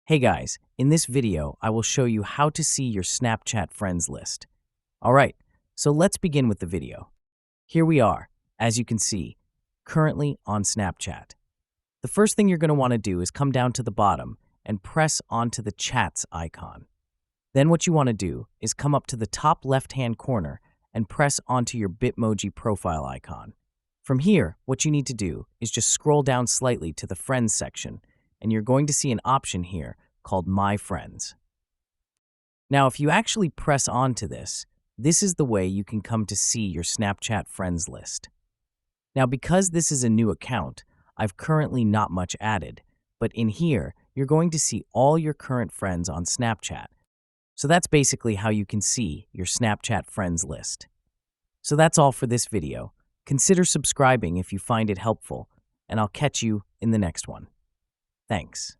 Hey guys, in this video, I will show you how to see your Snapchat friends list. Alright, so let's begin with the video. Here we are, as you can see, currently on Snapchat. The first thing you're going to want to do is come down to the bottom and press onto the chats icon. Then what you want to do is come up to the top left-hand corner and press onto your Bitmoji profile icon. From here, what you need to do is just scroll down slightly to the Friends section, and you're going to see an option here called My Friends. Now, if you actually press onto this, this is the way you can come to see your Snapchat friends list. Now, because this is a new account, I've currently not much added, but in here, you're going to see all your current friends on Snapchat. So that's basically how you can see your Snapchat friends list. So that's all for this video. Consider subscribing if you find it helpful, and I'll catch you in the next one. Thanks.